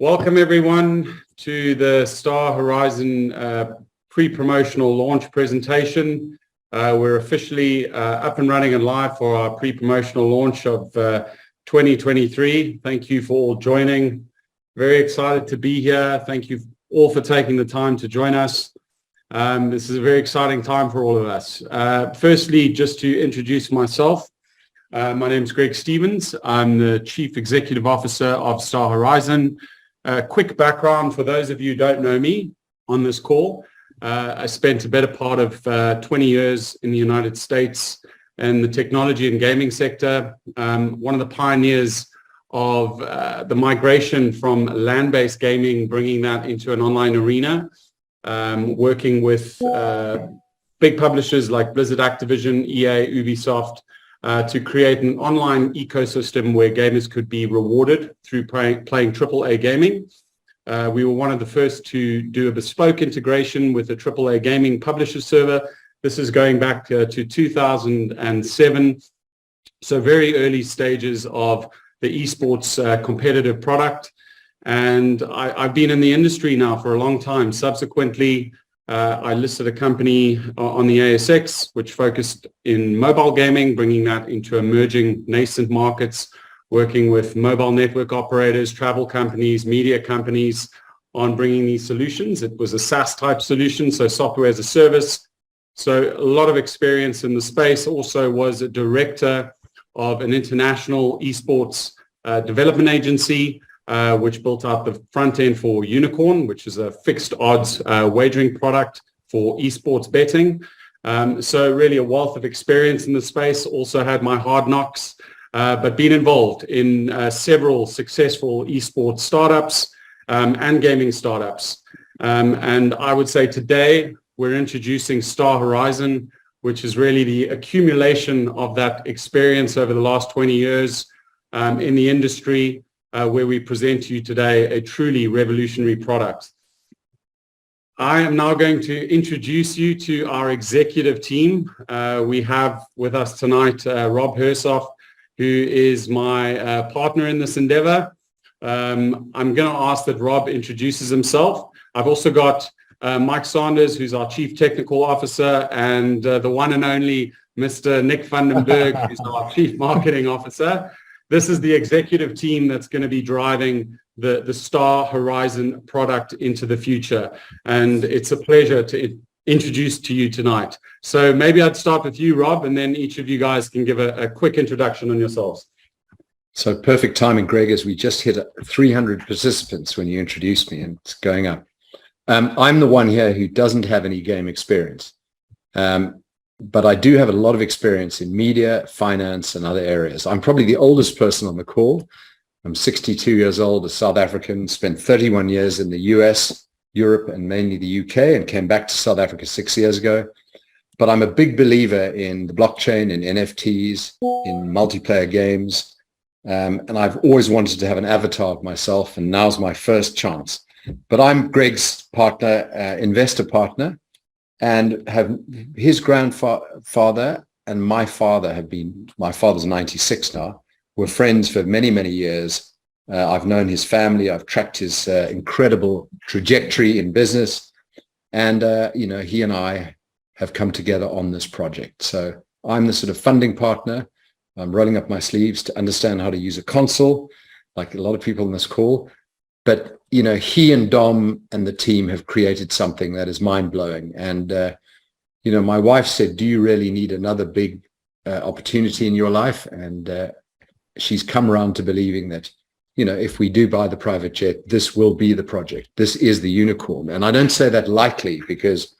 Welcome everyone to the Star Horizon pre-promotional launch presentation. We're officially up and running and live for our pre-promotional launch of 2023. Thank you for all joining. Very excited to be here. Thank you all for taking the time to join us. This is a very exciting time for all of us. Firstly, just to introduce myself, my name is Greg Stevens. I'm the Chief Executive Officer of Star Horizon. Quick background for those of you who don't know me on this call. I spent a better part of 20 years in the United States in the technology and gaming sector. One of the pioneers of the migration from land-based gaming, bringing that into an online arena, working with big publishers like Blizzard, Activision, EA, Ubisoft, to create an online ecosystem where gamers could be rewarded through playing AAA gaming. We were one of the first to do a bespoke integration with a AAA gaming publisher server. This is going back to 2007. So very early stages of the esports competitive product. And I've been in the industry now for a long time. Subsequently, I listed a company on the ASX, which focused in mobile gaming, bringing that into emerging nascent markets, working with mobile network operators, travel companies, media companies on bringing these solutions. It was a SaaS type solution, so software as a service. So a lot of experience in the space. Also was a director of an international esports development agency, which built out the front end for Unicorn, which is a fixed odds wagering product for esports betting. So really a wealth of experience in the space. Also had my hard knocks, but been involved in several successful esports startups and gaming startups. And I would say today we're introducing Star Horizon, which is really the accumulation of that experience over the last 20 years in the industry, where we present to you today a truly revolutionary product. I am now going to introduce you to our executive team. We have with us tonight Rob Hersov, who is my partner in this endeavor. I'm going to ask that Rob introduces himself. I've also got Mike Sanders, who's our Chief Technical Officer, and the one and only Mr. Nick Vandenberg, who's our Chief Marketing Officer. This is the executive team that's going to be driving the Star Horizon product into the future. And it's a pleasure to introduce to you tonight. So maybe I'd start with you, Rob, and then each of you guys can give a quick introduction on yourselves. So perfect timing, Greg, as we just hit 300 participants when you introduced me, and it's going up. I'm the one here who doesn't have any game experience. But I do have a lot of experience in media, finance, and other areas. I'm probably the oldest person on the call. I'm 62 years old, a South African, spent 31 years in the US, Europe, and mainly the UK, and came back to South Africa 6 years ago. But I'm a big believer in the blockchain, in NFTs, in multiplayer games. And I've always wanted to have an avatar of myself, and now's my first chance. But I'm Greg's partner, investor partner, and have his grandfather and my father have been, my father's 96 now, we're friends for many, many years. I've known his family. I've tracked his incredible trajectory in business. And, he and I have come together on this project. So I'm the sort of funding partner. I'm rolling up my sleeves to understand how to use a console, like a lot of people in this call. But, he and Dom and the team have created something that is mind-blowing. And, my wife said, do you really need another big opportunity in your life? And she's come around to believing that, if we do buy the private jet, this will be the project. This is the unicorn. And I don't say that lightly, because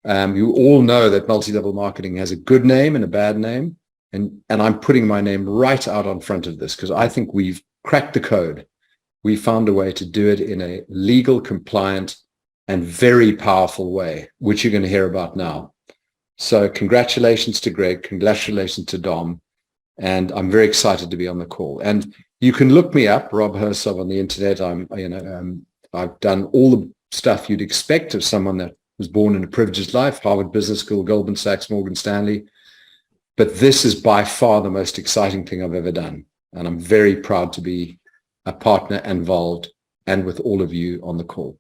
you all know that multi-level marketing has a good name and a bad name. And I'm putting my name right out on front of this, because I think we've cracked the code. We found a way to do it in a legal, compliant, and very powerful way, which you're going to hear about now. So congratulations to Greg, congratulations to Dom, and I'm very excited to be on the call. And you can look me up, Rob Hersov, on the internet. I've done all the stuff you'd expect of someone that was born in a privileged life, Harvard Business School, Goldman Sachs, Morgan Stanley. But this is by far the most exciting thing I've ever done. And I'm very proud to be a partner involved and with all of you on the call.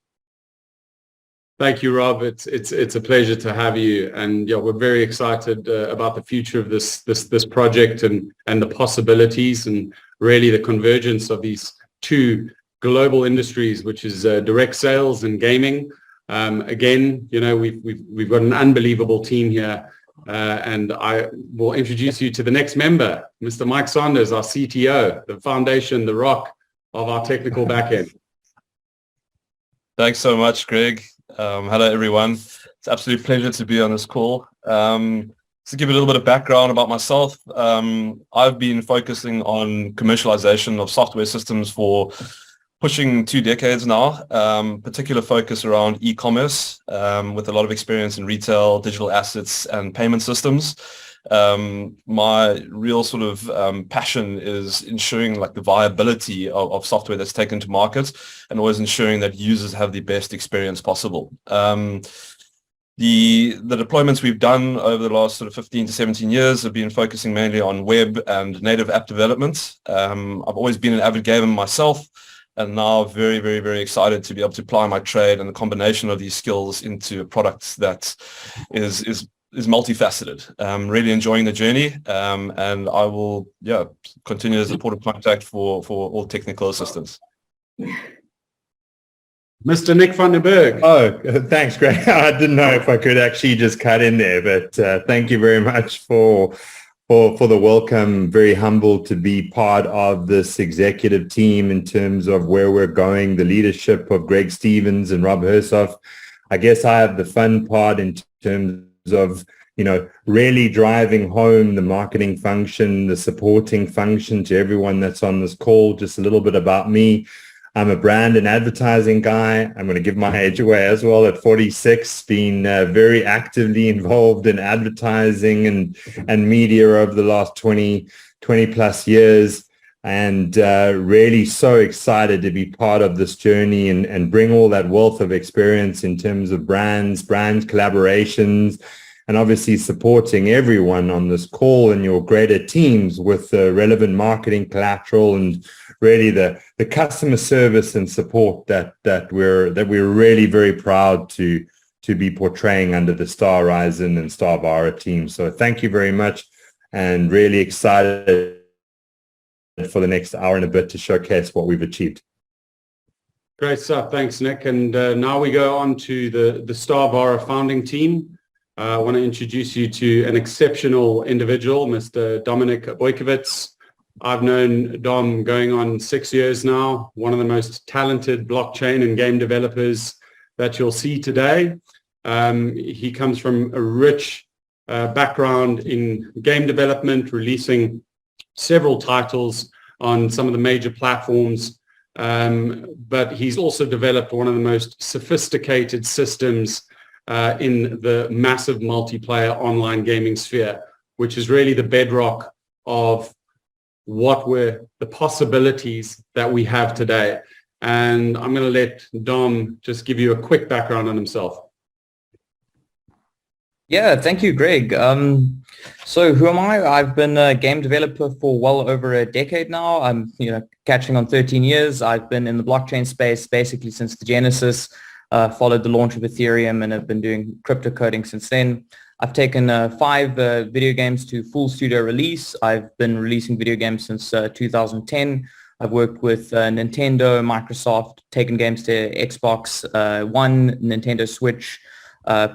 Thank you, Rob. It's a pleasure to have you, and yeah, we're very excited about the future of this project and the possibilities, and really the convergence of these two global industries, which is direct sales and gaming. Again, you know, we've got an unbelievable team here, and I will introduce you to the next member, Mr. Mike Saunders, our CTO, the foundation, the rock of our technical backend. Thanks so much, Greg. Hello, everyone. It's an absolute pleasure to be on this call. To give you a little bit of background about myself, I've been focusing on commercialization of software systems for pushing 2 decades now, particular focus around e-commerce, with a lot of experience in retail, digital assets, and payment systems. My real sort of passion is ensuring like the viability of software that's taken to market, and always ensuring that users have the best experience possible. The deployments we've done over the last sort of 15 to 17 years have been focusing mainly on web and native app development. I've always been an avid gamer myself, and now very, very, very excited to be able to apply my trade and the combination of these skills into a product that is multifaceted. Really enjoying the journey, and I will continue as a port of contact for all technical assistance. Mr. Nick van den Berg. Oh, thanks, Greg. I didn't know if I could actually just cut in there, but thank you very much for the welcome. Very humbled to be part of this executive team in terms of where we're going, the leadership of Greg Stevens and Rob Hersov. I guess I have the fun part in terms of, you know, really driving home the marketing function, the supporting function to everyone that's on this call. Just a little bit about me. I'm a brand and advertising guy. I'm going to give my age away as well at 46, been very actively involved in advertising and media over the last 20 plus years, and really so excited to be part of this journey and bring all that wealth of experience in terms of brand collaborations, and obviously supporting everyone on this call and your greater teams with the relevant marketing collateral and really the customer service and support that we're really very proud to be portraying under the Star Horizon and STARVARA team. So thank you very much, and really excited for the next hour and a bit to showcase what we've achieved. Great stuff. Thanks, Nick. And now we go on to the STARVARA founding team. I want to introduce you to an exceptional individual, Mr. Dominik Bojkowicz. I've known Dom going on 6 years now, one of the most talented blockchain and game developers that you'll see today. He comes from a rich background in game development, releasing several titles on some of the major platforms, but he's also developed one of the most sophisticated systems in the massive multiplayer online gaming sphere, which is really the bedrock of what were the possibilities that we have today. And I'm going to let Dom just give you a quick background on himself. Yeah, thank you, Greg. So who am I? I've been a game developer for well over a decade now. I'm, catching on 13 years. I've been in the blockchain space basically since the genesis, followed the launch of Ethereum, and have been doing crypto coding since then. I've taken 5 video games to full studio release. I've been releasing video games since 2010. I've worked with Nintendo, Microsoft, taken games to Xbox One, Nintendo Switch,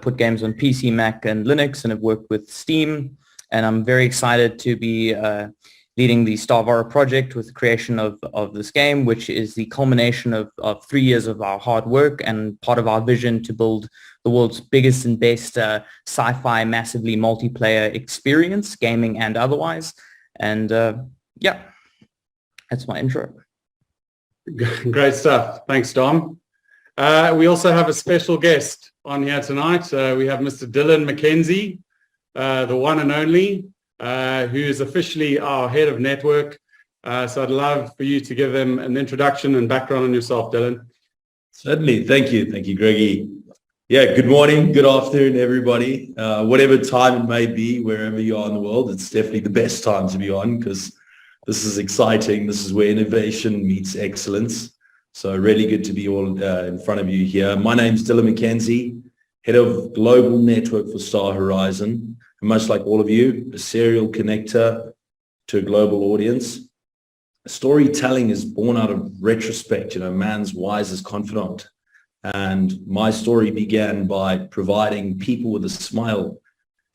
put games on PC, Mac, and Linux, and have worked with Steam. And I'm very excited to be leading the STARVARA project with the creation of this game, which is the culmination of 3 years of our hard work and part of our vision to build the world's biggest and best sci-fi massively multiplayer experience, gaming and otherwise. And that's my intro. Great stuff. Thanks, Dom. We also have a special guest on here tonight. We have Mr. Dylan McKenzie, the one and only, who is officially our head of network. So I'd love for you to give them an introduction and background on yourself, Dylan. Certainly. Thank you, Greggy. Yeah, good morning, good afternoon, everybody. Whatever time it may be, wherever you are in the world, it's definitely the best time to be on, because this is exciting. This is where innovation meets excellence. So really good to be all in front of you here. My name's Dylan McKenzie, Head of Global Network for Star Horizon. And much like all of you, a serial connector to a global audience. Storytelling is born out of retrospect, man's wisest confidant. And my story began by providing people with a smile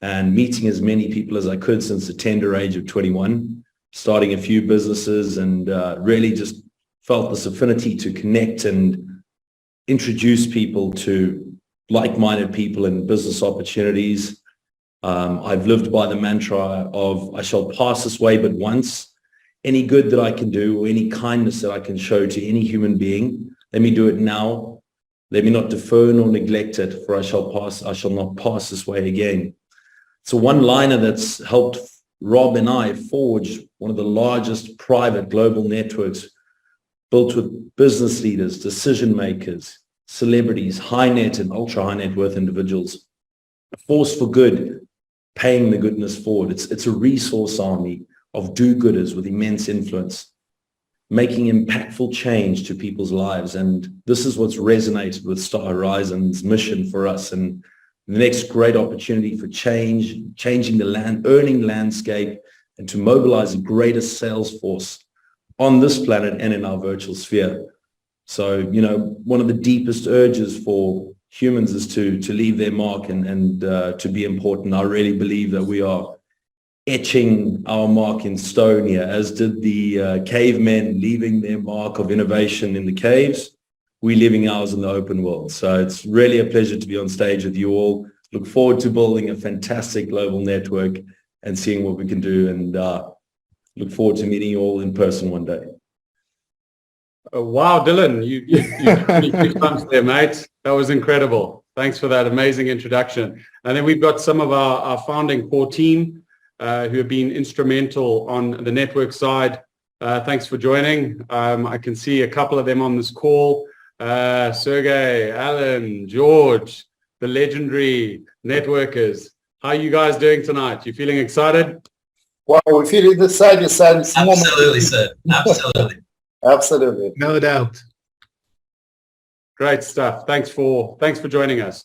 and meeting as many people as I could since the tender age of 21, starting a few businesses, and really just felt this affinity to connect and introduce people to like-minded people and business opportunities. I've lived by the mantra of I shall pass this way but once. Any good that I can do or any kindness that I can show to any human being, let me do it now. Let me not defer nor neglect it, for I shall not pass this way again. It's a one-liner that's helped Rob and I forge one of the largest private global networks built with business leaders, decision makers, celebrities, high net and ultra high net worth individuals. A force for good, paying the goodness forward. It's a resource army of do-gooders with immense influence, making impactful change to people's lives. And this is what's resonated with Star Horizon's mission for us, and the next great opportunity for change, changing the earning landscape, and to mobilize the greatest sales force on this planet and in our virtual sphere. So, one of the deepest urges for humans is to leave their mark and to be important. I really believe that we are etching our mark in stone here, as did the cavemen leaving their mark of innovation in the caves. We're leaving ours in the open world. So it's really a pleasure to be on stage with you all. Look forward to building a fantastic global network and seeing what we can do, and look forward to meeting you all in person one day. Wow, Dylan, you goosebumps there, mate. That was incredible. Thanks for that amazing introduction. And then we've got some of our founding core team who have been instrumental on the network side. Thanks for joining. I can see a couple of them on this call. Sergey, Alan, George, the legendary networkers. How are you guys doing tonight? You feeling excited? Well, we're feeling the same. Absolutely, sir. Absolutely. Absolutely. No doubt. Great stuff. Thanks for joining us.